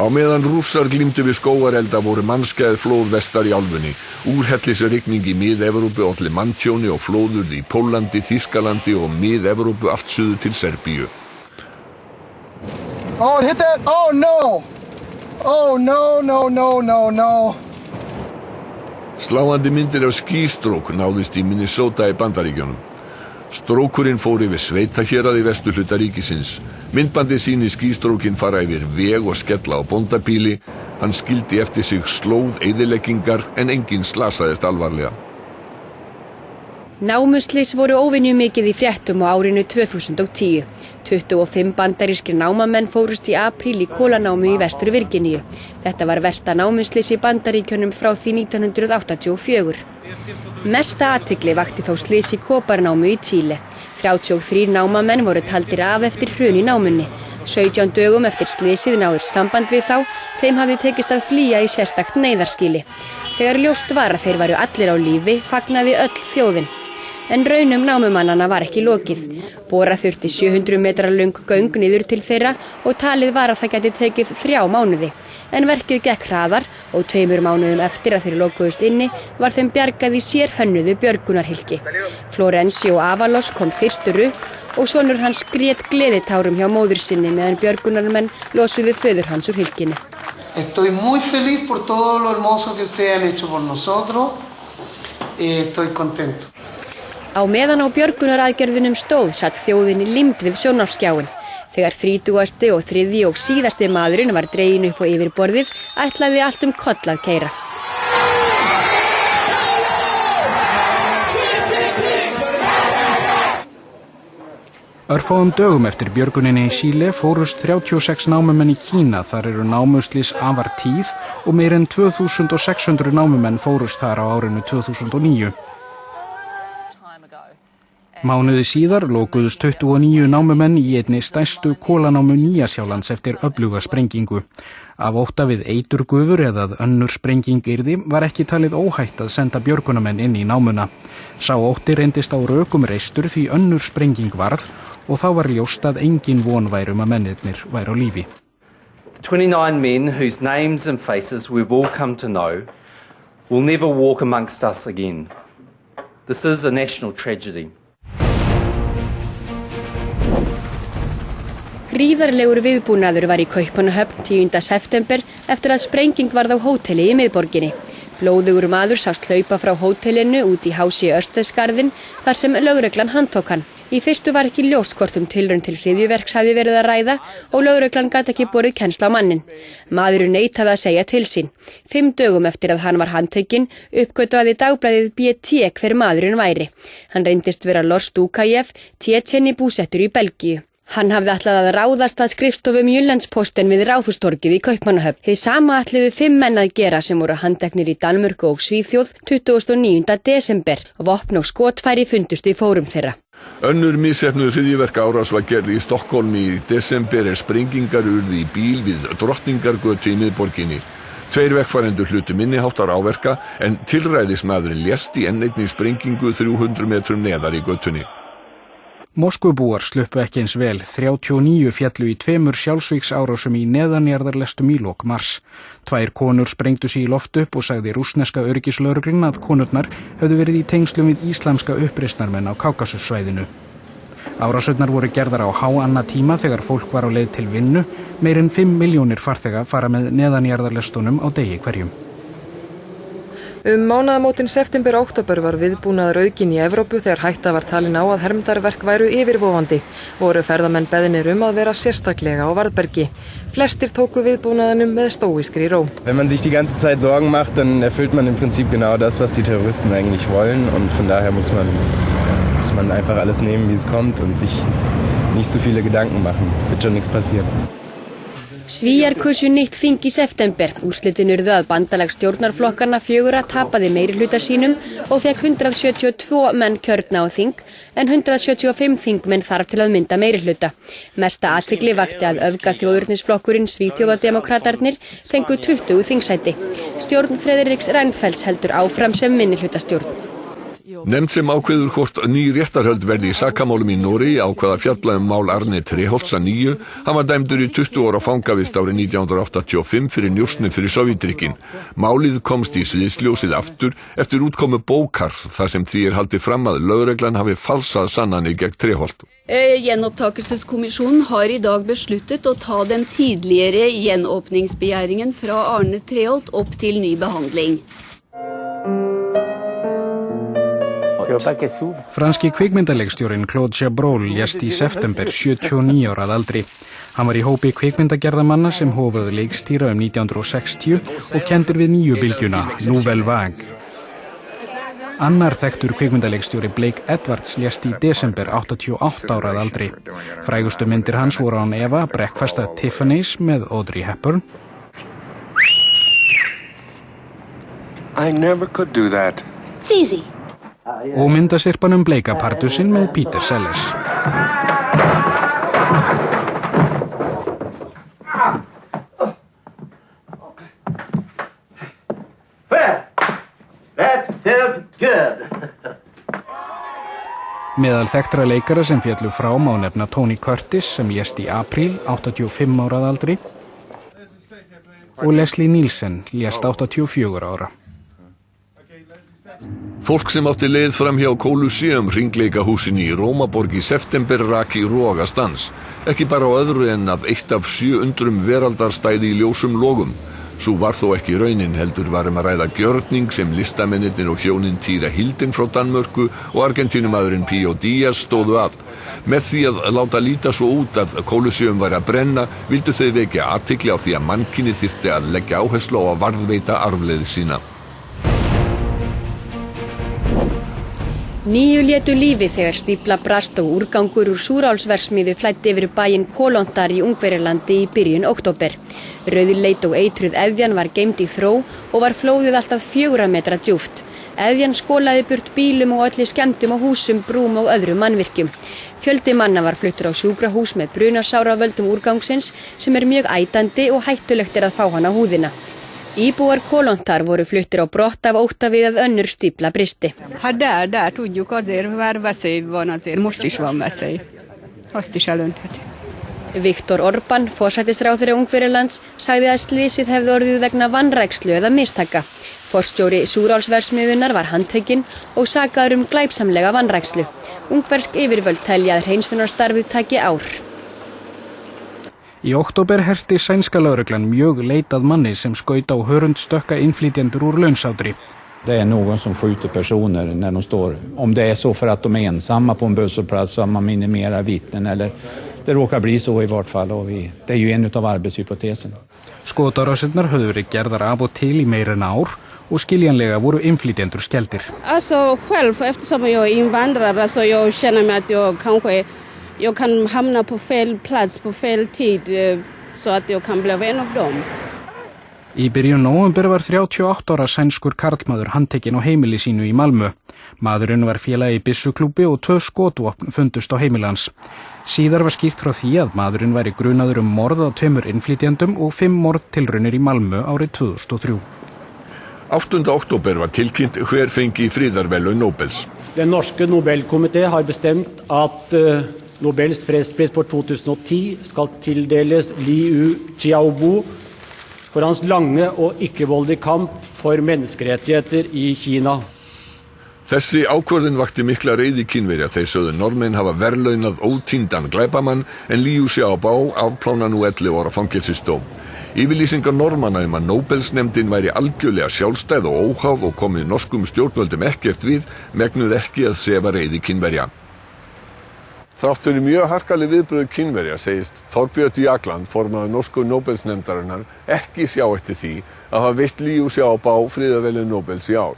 Á meðan Rússar glímdu við skógarelda voru mannskæð flóð vestar í álfunni. Úrhellisrigning í Mið-Evrópu olli manntjóni og flóðurð í Póllandi, Þýskalandi og Mið-Evrópu allt suður til Serbíu. Oh, hit that! Oh no! Oh no, no, no, no, no. Sláandi myndir af skýstrók náðist í Minnesota í Bandaríkjunum. Strókurinn fór yfir sveitahérað í vesturhluta ríkisins. Myndbandið sýnir skýstrókinn fara yfir veg og skella á bóndabíli. Hann skildi eftir sig slóð eyðileggingar en enginn slasaðist alvarlega. Námuslys voru óvenju mikið í fréttum á árinu 2010. 25 bandarískir námamenn fórust í apríl í kolanámu í vestur Virginíu. Þetta var versta námuslys í Bandaríkjunum frá því 1984. Mesta athygli vakti þó slys í koparnámu í Chile. 33 námamenn voru taldir af eftir hrun í námunni. 17 dögum eftir slysið náðist samband við þá, þeim hafði tekist að flýja í sérstakt neyðarskýli. Þegar ljóst var að þeir væru allir á lífi, fagnaði öll þjóðin. En raunum námumannana var ekki lokið. Bora þurfti 700 metra löng göng niður til þeirra og talið var að það gæti tekið 3 mánuði. En verkið gekk hraðar og 2 mánuðum eftir að þeir lokuðust inni var þeim bjargað í sér hönnuðu björgunarhylki. Florencio Avalos kom fyrstur upp og sonur hans grét gleðitárum hjá móður sinni meðan björgunarmenn losuðu föður hans úr hylkinu. Estoy muy feliz por todo lo hermoso que ustedes han hecho por nosotros. Estoy contento. Á meðan á björgunaraðgerðunum stóð satt þjóðinni límd við sjónvarpsskjáinn. Þegar 30. og 3. og síðasti maðurinn var dreginn upp á yfirborðið, ætlaði allt koll að keyra. Örfáum dögum eftir björguninni í Chile fórust 36 námumenn í Kína. Þar eru námuslys afar tíð og meir en 2600 námumenn fórust þar á árinu 2009. Mánuði síðar lokuðust 29 námumenn í einni stærstu kolanámu Nýja-Sjálands eftir öfluga sprengingu. Af ótta við eiturgufur eða að önnur sprenging yrði var ekki talið óhætt að senda björgunamenn inn í námuna. Sá ótti reyndist á rökum reistur því önnur sprenging varð og þá var ljóst að engin von væri að mennirnir væru á lífi. 29 men whose names and faces we've all come to know will never walk amongst us again. This is a national tragedy. Gríðarlegur viðbúnaður var í Kaupmannahöfn 10. september eftir að sprenging varð á hóteli í miðborginni. Blóðugur maður sást hlaupa frá hótelinu út í Hási Örstöðsgarðinn þar sem lögreglan handtók hann. Í fyrstu var ekki ljóst hvort tilraun til hryðjuverks hafi verið að ræða og lögreglan gat ekki borið kennsl á mannin. Maðurinn neitaði að segja til sín. 5 dögum eftir að hann var handtekinn uppgötvaði dagblaðið BT hver maðurinn væri. Hann reyndist vera Lors Dukajev, Tjetjeni búsettur í Belgíu. Hann hafði ætlað að ráðast að skrifstofum Jyllandsposten við Ráðhústorgið í Kaupmannahöfn. Hið sama ætluðu 5 menn að gera sem voru handteknir í Danmörku og Svíþjóð 29. desember. Vopn og skotfæri fundust í fórum þeirra. Önnur misheppnuð hryðjuverka árás var gerð í Stokkólmi í desember sprengingar urðu í bíl við Drottningargötu í miðborginni. 2 vegfarendur hlutu minniháttar áverka en tilræðismaðurinn lést í enn einni sprengingu 300 metrum neðar í götunni. Moskvubúar sluppu ekki eins vel. 39 féllu í 2 sjálfsvígsárásum í neðanjarðarlestum í lok mars. 2 konur sprengdu sig í loft upp og sagði rússneska öryggislögreglun að konurnar höfðu verið í tengslum við íslamska uppreisnarmenn á Kákasussvæðinu. Árásirnar voru gerðar á háannatíma þegar fólk var á leið til vinnu. Meir en 5 milljónir farþega fara með neðanjarðarlestunum á degi hverjum. Mánaðamótin september-október var viðbúnaður aukinn í Evrópu þegar hætta var talin á að hermdarverk væru yfirvofandi. Voru ferðamenn beðnir að vera sérstaklega á varðbergi. Flestir tóku viðbúnaðinum með stóískri ró. Wenn man sich die ganze Zeit Sorgen macht, dann erfüllt man im Prinzip genau das, was die Terroristen eigentlich wollen. Und von daher muss man einfach alles nehmen, wie es kommt und sich nicht zu viele Gedanken machen. Wird schon nichts passieren. Svíar kusu nýtt þing í september. Úrslitin urðu að bandalagsstjórnarflokkarna 4 tapaði meirihluta sínum og fékk 172 menn kjörna á þing, en 175 þingmenn þarf til að mynda meirihluta. Mesta athygli vakti að öfgaþjóðurnisflokkurinn Svíþjóðademókratarnir fengu 20 þingsæti. Stjórn Frederiks Reinfeldts heldur áfram sem minnihlutastjórn. Nefnd sem ákveður hvort ný réttarhöld verði í sakamálum í Noregi ákvað að fjalla mál Arne Treholts að nýju. Hann var dæmdur í 20 ára fangavist árið 1985 fyrir njósnir fyrir Sovétríkin. Málið komst í sviðsljósið aftur eftir útkomu bókar þar sem því haldið fram að lögreglan hafi falsað sannanir gegn Treholt. Gjenopptakelseskommisjonen har i dag besluttet å ta den tidligere gjenåpningsbegjæringen fra Arne Treholt opp til ny behandling. Franski kvikmyndaleikstjórinn Claude Chabrol lést í september 79 ára að aldri. Hann var í hópi kvikmyndagerðamanna sem hófuðu leikstýra 1960 og kenndur við nýju bylgjuna, Nouvelle Vague. Annar þekktur kvikmyndaleikstjóri Blake Edwards lést í desember 88 ára að aldri. Frægustu myndir hans voru án efa Breakfast at Tiffany's með Audrey Hepburn. I never could do that. It's easy. Og myndasirpanum Bleika Pardusinn með Peter Sellers. Meðal þekktra leikara sem féllu frá má nefna Tony Curtis sem lést í apríl 85 ára að aldri og Leslie Nielsen lést 84 ára. Fólk sem átti leið fram hjá Colosseum hringleikahúsinu í Rómaborg í september rak í rogastans. Ekki bara á öðru en að eitt af 7 undrum veraldar stæði í ljósum logum. Sú var þó ekki raunin, heldur var að ræða gjörning sem listamennirnir og hjónin Týra Hilden frá Danmörku og argentínumaðurinn Pío Díaz stóðu að. Með því að láta líta svo út að Colosseum væri að brenna, vildu þau vekja athygli á því að mannkynið þyrfti að leggja áherslu á að varðveita arfleifð sína. 9 létu lífi þegar stífla brast og úrgangur úr súrálsverksmiðju flæddi yfir bæinn Kolontar í Ungverjalandi í byrjun október. Rauðleit og eitruð eðjan var geymd í þró og var flóðið alltaf 4 metra djúpt. Eðjan skolaði burt bílum og öllu skemmdum á húsum, brúm og öðrum mannvirkjum. Fjöldi manna var fluttur á sjúkrahús með brunasára af völdum úrgangsins sem mjög ætandi og hættulegt að fá hann á húðina. Íbúar Kolontar voru fluttir á brott af ótta við að önnur stífla bristi. Där tudjuk azért, mert veszély van azért, most is van veszély. Azt is elöntheti. Viktor Orbán, forsætisráðherra Ungverjalands, sagði að slysið hefði orðið vegna vanrækslu eða mistaka. Forstjóri súrálsverksmiðjunnar var handtekinn og sakaður glæpsamlega vanrækslu. Ungversk yfirvöld telja að hreinsunarstarfið taki ár. Í október herti sænska lögreglan mjög leitað manni som skaut á hörundstökka innflytjendur úr launsátri. Det är någon som skjuter personer när de står. Om det är så för att de är ensamma på en busshållplats så att man minimerar vittnen eller det råkar bli så i vart fall och det är ju en av arbetshypotesen. Skotárásirnar höfðu verið gerðar af og til í meira en ár och skiljanlega voru inflytjendur skeldir. Alltså själv, eftersom jag är invandrare så jag känner mig att jag kan hamna på fel plats på fel tid så att jag kan bli en av dem. Í byrjun nóvember var 38 ára sænskur karlmaður handtekinn á heimili sínu í Malmö. Maðurinn var félagi í byssuklúbbi og 2 skotvopn fundust á heimili hans. Síðar var skýrt frá því að maðurinn væri grunaður morð á 2 innflytjendum og 5 morðtilraunir í Malmö árið 2003. 8. október var tilkynnt hver fengi friðarverðlaun Nobels. Den norske Nobelkomité har bestemt at Nobels fredspris for 2010 skal tildeles Liu Xiaobo for hans lange og ikke-voldige kamp for menneskerettigheter i Kina. Þessi ákvörðun vakti mikla reiði Kínverja. Þeir sögðu Norðmenn hafa verðlaunað ótíndan glæpamann en Liu Xiaobo afplána nú 11 ára fangelsisdóm. Yfirlýsingar Norðmanna að Nóbelsnefndin væri algjörlega sjálfstæð og óháð og komið norskum stjórnvöldum ekkert við megnuð ekki að sefa reiði Kínverja. Þrátt fyrir mjög harkaleg viðbrögð Kínverja segist Thorbjørn Jagland, formaður norsku Nóbelsnefndarinnar, ekki sjá eftir því að hafa veitt Liu Xiaobo friðarverðlaun Nóbels í ár.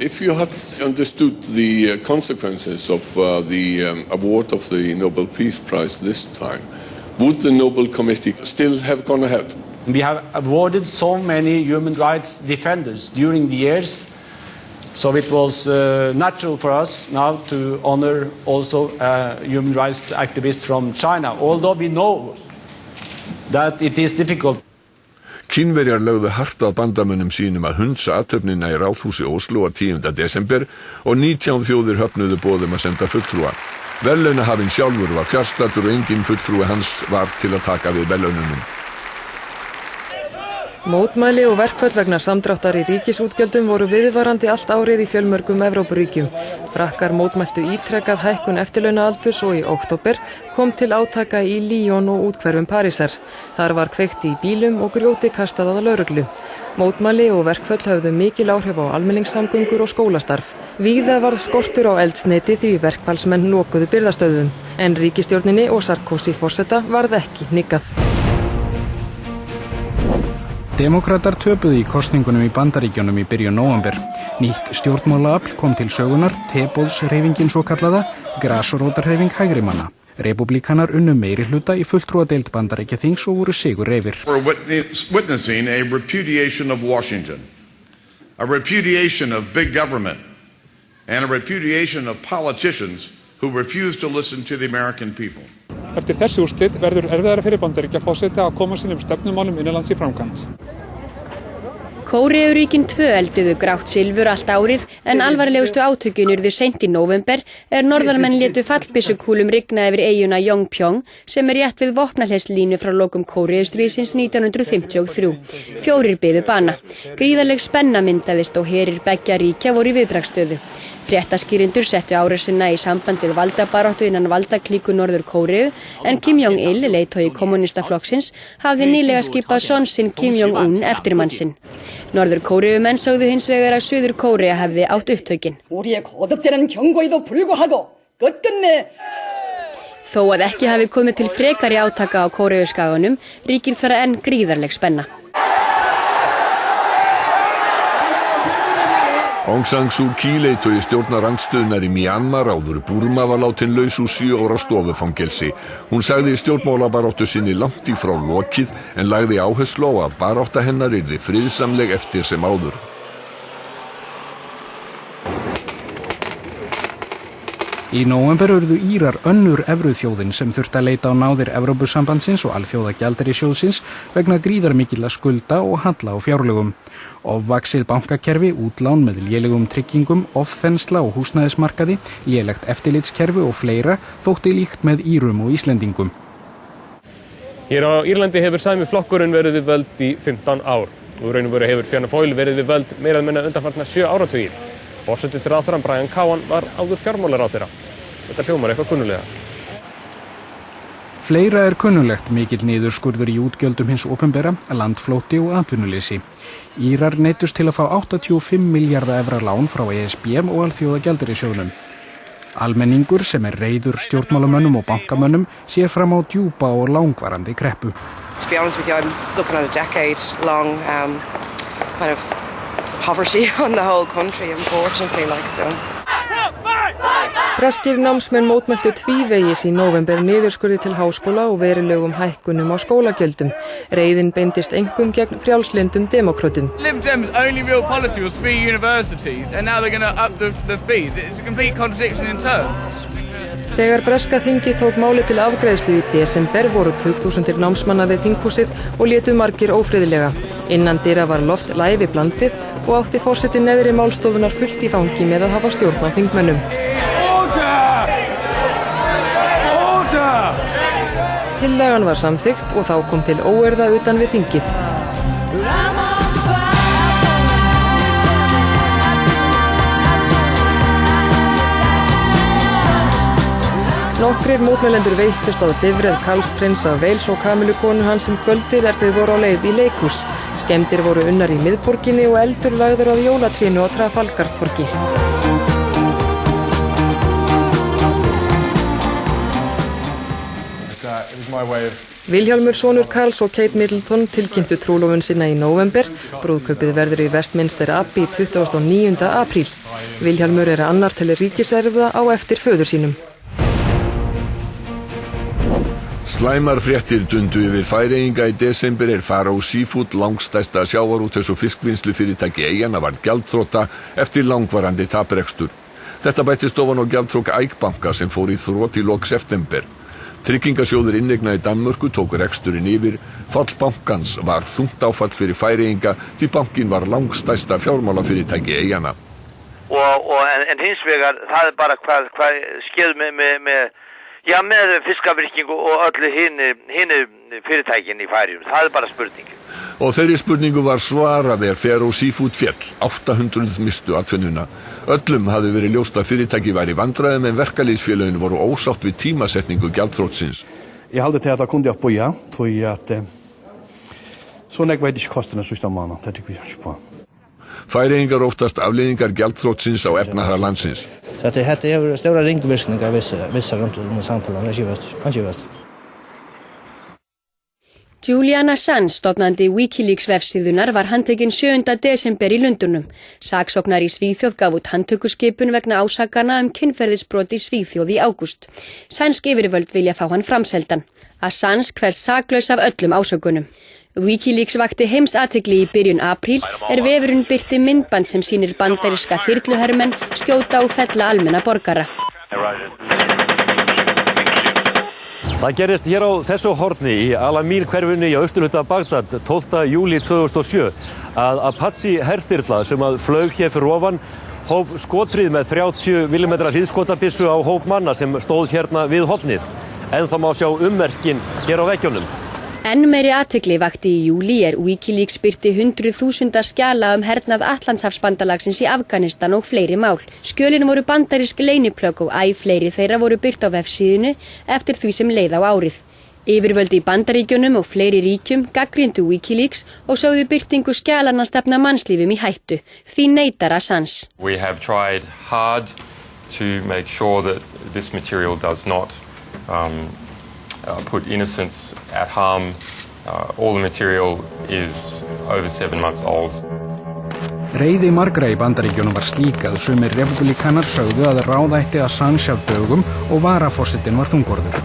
If you had understood the consequences of the award of the Nobel Peace Prize this time, would the Nobel Committee still have gone ahead? We have awarded so many human rights defenders during the years, so it was natural for us now to honor also human rights activists from China, although we know that it is difficult. Kínverjar lögðu hart að bandamönnum sínum að hundsa athöfnina í Ráðhúsi Ósló 10. desember og 19 þjóðir höfnuðu boðum að senda fulltrúa. Verðlaunahafinn sjálfur var fjarstaddur og engin fulltrúi hans var til að taka við verðlaununum. Mótmæli og verkföll vegna samdráttar í ríkisútgjöldum voru viðvarandi allt árið í fjölmörgum Evrópuríkjum. Frakkar mótmæltu ítrekað hækkun eftirlaunaaldurs og í október kom til átaka í Lyon og úthverfum Parísar. Þar var kveikt í bílum og grjóti kastað að lögreglu. Mótmæli og verkföll höfðu mikil áhrif á almenningssamgöngur og skólastarf. Víða varð skortur á eldsneyti því verkfallsmenn lokuðu birgðastöðvum, en ríkisstjórninni og Sarkozy forseta varð ekki hnikkað. Demókratar töpuðu í kosningunum í Bandaríkjunum í byrjun nóvember. Nýtt stjórnmálaafl kom til sögunar, teboðshreyfingin svokallaða, grasrótarhreyfing hægrimanna. Repúblikanar unnu meirihluta í fulltrúadeild Bandaríkjaþings og voru sigurreifir. We're witnessing a repudiation of Washington, a repudiation of big government, and a repudiation of politicians who refuse to listen to the American people. Eftir þessi úrslit verður erfiðara fyrir Bandaríkjaforseta að koma sínum stefnumálum innanlands í framkvæmd. Kóreuríkin 2 elduðu grátt silfur allt árið en alvarlegustu átökin urðu seint í nóvember norðarmenn létu fallbyssukúlum rigna yfir eyjuna Yongpyong sem rétt við vopnahleðslínu frá lokum Kóreustríðsins 1953. 4 biðu bana. Gríðarleg spenna myndaðist og herir beggja ríkja voru í viðbragðsstöðu. Fréttaskýrendur settu árásina í samband við valdabaráttu innan valdaklíku Norður Kóreu en Kim Jong-il, leiðtogi kommunistaflokksins, hafði nýlega skipað son sinn Kim Jong-un eftirmann sinn. Norður Kóreumenn sögðu hins vegar að Suður Kórea hefði átt upptökin. Þó að ekki hafi komið til frekari átaka á Kóreuskaganum, ríkir þar enn gríðarleg spenna. Aung San Suu Kyi, leiðtogi stjórnarandstöðunnar í Myanmar áður Burma, var látin laus úr 7 ára stofufangelsi. Hún sagði stjórnmálabaráttu sinni langt í frá lokið en lagði áherslu á að barátta hennar yrði friðsamleg eftir sem áður. Í nóvember urðu Írar önnur evruþjóðin sem þurfti að leita á náðir Evrópusambandsins og Alþjóðagjaldeyrissjóðsins vegna gríðarmikilla skulda og halla á fjárlögum. Ofvaxið bankakerfi, útlán með lélegum tryggingum, ofþensla og húsnæðismarkaði, lélegt eftirlitskerfi og fleira þótti líkt með Írum og Íslendingum. Hér á Írlandi hefur sami flokkurinn verið við völd í 15 ár. Og raun og veru hefur Fianna Fáil verið við völd meira en minna undanfarna 7 áratugir. Forsætisráðherrann Brian Cowan var áður fjármálaráðherra. Þetta hljómar eitthvað kunnulega. Fleira er kunnulegt, mikill niðurskurður í útgjöldum hins opinbera, landflótti og atvinnuleysi. Írar neyddust til að fá 85 milljarða evra lán frá ESB og Alþjóðagjaldeyrissjóðnum. Almenningur sem er reiður stjórnmálamönnum og bankamönnum sér fram á djúpa og langvarandi kreppu. To be honest with you, I'm looking at a decade-long kind of poverty on the whole country, unfortunately, like so. Breskir námsmenn mótmæltu tvívegis í nóvember niðurskurði til háskóla og verulegum hækkunum á skólagjöldum. Reiðin beindist einkum gegn frjálslyndum demókrötum. Lib Dems' only real policy was free universities and now they're going to up the fees. It's a complete contradiction in terms. Þegar breska þingið tók máli til afgreiðslu í desember voru 2000 námsmanna við þinghúsið og létu margir ófriðlega. Innan dyra var loft lævi blandið og átti forseti neðri málstofunar fullt í fangi með að hafa stjórn á þingmönnum. Tillagan var samþykkt og þá kom til óeirða utan við þingið. Nokkrir mótmælendur veittust að bifreið Karls prins af Wales og Kamilu konu hans kvöldið þeir voru á leið í leikhús. Skemmdir voru unnar í miðborginni og eldur lagður að jólatrénu á Trafalgartorgi. Vilhjálmur sonur Karls og Kate Middleton tilkynntu trúlofun sína í nóvember. Brúðkaupið verður í Westminster Abbey 29. apríl. Vilhjálmur annar til ríkiserfða á eftir föður sínum. Slæmar fréttir dundu yfir Færeyinga í desember Faroe Seafood langstærsta sjávarútvegs- og fiskvinnslufyrirtæki eyjanna varð gjaldþrota eftir langvarandi taprekstur. Þetta bættist ofan á gjaldþrot Eik banka sem fór í þrot í lok september. Tryggingasjóður innegna í Danmörku tók reksturinn yfir. Fall bankans var þungt áfall fyrir Færeyinga því bankin var langstærsta fjármálafyrirtæki eyjanna. En hins vegar, það bara hvað skeð með fiskavirkingu og öllu hinu fyrirtækin í Færeyjum. Það bara spurning. Og þeirri spurningu var svarað Faroe Seafood féll. 800 mistu atvinnuna. Öllum hafði verið ljóst að fyrirtæki væri í vandræðum en verkalýðsfélögin voru ósátt við tímasetningu gjaldþrotsins. Jag hade till att jag kunde boja för att så nek veit ikke kostnaden sista månaden. Det tycker vi inte på. Færeyingar óttast afleiðingar gjaldþrotsins á efnahag landsins. Så þetta hefur stóra ringvirkningar vissa rundt samfélaginu, kannski. Julian Assange, stofnandi Wikileaks vefsíðunar, var handtekinn 7. desember í Lundúnum. Saksóknar í Svíþjóð gaf út handtökuskipun vegna ásakana kynferðisbrot í Svíþjóð í ágúst. Sænsk yfirvöld vilja fá hann framseldan. Assange hverst saklaus af öllum ásökunum. Wikileaks vakti heimsathygli í byrjun apríl vefurinn birti myndband sem sýnir bandaríska þyrluhermenn skjóta og fella almenna borgara. Það gerist hér á þessu horni í Al-Amin hverfunni í austurhluta Bagdad 12. júlí 2007 að Apache herþyrla sem flaug hér fyrir ofan hóf skotrið með 30 mm hríðskotabyssu á hóp manna sem stóð hérna við hornið. En það má sjá ummerkin hér á veggjónum. Enn meiri athygli vakti í júlí Wikileaks birti 100.000 skjala hernað Atlantshafsbandalagsins í Afganistan og fleiri mál. Skjölin voru bandarísk leyniplögg og fleiri þeirra voru birt á vefsíðunni eftir því sem leið á árið. Yfirvöld í Bandaríkjunum og fleiri ríkjum gagnrýndu Wikileaks og sögðu birtingu skjalanna stefna mannslífum í hættu. Því neitar Assange. We have tried hard to make sure that this material does not put innocents at harm. All the material is over 7 months old. Reiði margra í Bandaríkjunum var slík að sumir republikanar sögðu að ráða ætti Assange af dögum og varaforsetinn var þungorður.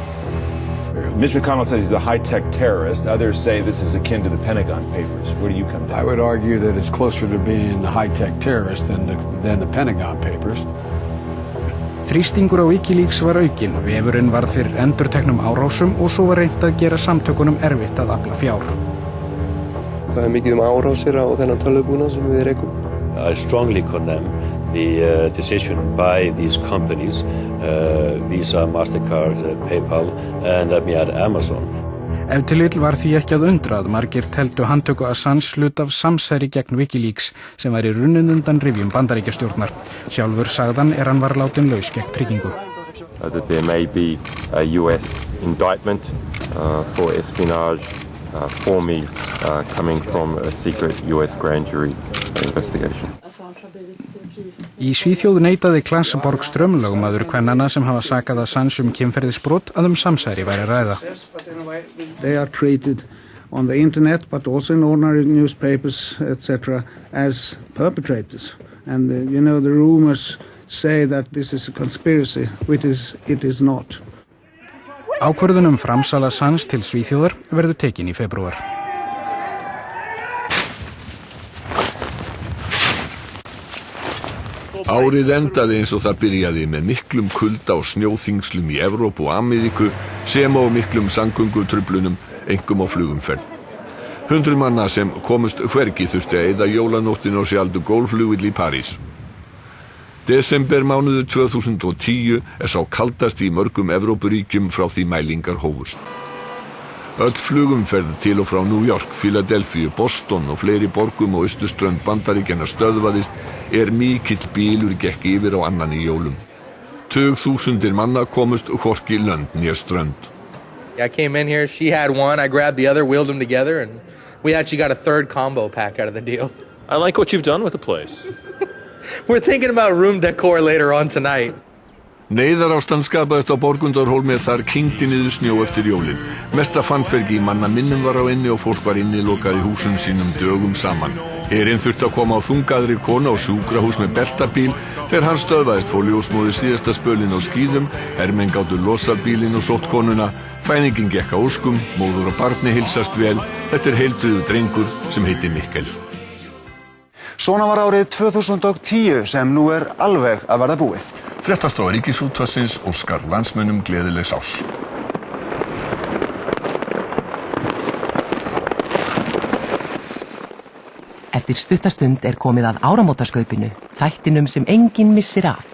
Mitch McConnell says he's a high-tech terrorist. Others say this is akin to the Pentagon Papers. Where do you come down? I would argue that it's closer to being a high-tech terrorist than the Pentagon Papers. Þrýstingur á Wikileaks var aukinn, vefurinn varð fyrir endurteknum árásum og svo var reynt að gera samtökunum erfitt að afla fjár. Það mikið árásir á þennan tölvubúnað sem við rekum. I strongly condemn the decision by these companies, Visa, Mastercard, PayPal and Amazon. Ef til vill var því ekki að undra að margir teldu handtöku Assange hlut af samsæri gegn Wikileaks sem væri runninn undan rifjum Bandaríkjastjórnar. Sjálfur sagðan hann var látinn laus gegn tryggingu. That there may be a US indictment for espionage for me coming from a secret US grand jury investigation. Í Svíþjóð neitaði Claes Borgström, lögmaður kvennanna sem hafa sakað Assange kynferðisbrot að samsæri væri ræða. They are treated on the internet but also in ordinary newspapers etc. as perpetrators. And the rumors say that this is a conspiracy, which it is not. Ákvörðun framsal Assange til Svíþjóðar verður tekin í febrúar. Árið endaði eins og það byrjaði með miklum kulda og snjóþyngslum í Evrópu og Ameríku sem á miklum samgöngutruflunum, einkum á flugumferð. 100 manna sem komust hvergi þurfti að eyða jólanóttina á Charles de Gaulle flugvelli í París. Desember mánuður 2010 sá kaldast í mörgum Evrópuríkjum frá því mælingar hófust. Öll flugumferð til og frá New York, Philadelphia, Boston og fleiri borgum og austurströnd Bandaríkjanna stöðvaðist mikill bílur gekk yfir á annan í jólum. Tugþúsundir manna komust hvorki lönd né strönd. I came in here, she had one, I grabbed the other, wheeled them together, and we actually got a third combo pack out of the deal. I like what you've done with the place. We're thinking about room decor later on tonight. Neyðarástand skapaðist á Borgundarhólmi þar kyngdi niður snjó eftir jólin. Mesta fannfergi í manna minnum var á inni og fólk var innilokað í húsum sínum dögum saman. Herinn þurfti að koma á þungaðri konu á sjúkrahús með beltabíl. Þegar hann stöðvaðist fór ljósmóðir síðasta spölinn á skíðum, hermenn gátu losað bílinn og sótt konuna. Fæðingin gekk á óskum, móður og barni heilsast vel. Þetta heilbrigður drengur sem heitir Mikkel. Svona var árið 2010 sem nú alveg að verða búið. Fréttastofa Ríkisútvarpsins óskar landsmönnum gleðilegs árs. Eftir stuttastund komið að áramótaskaupinu, þættinum sem enginn missir af.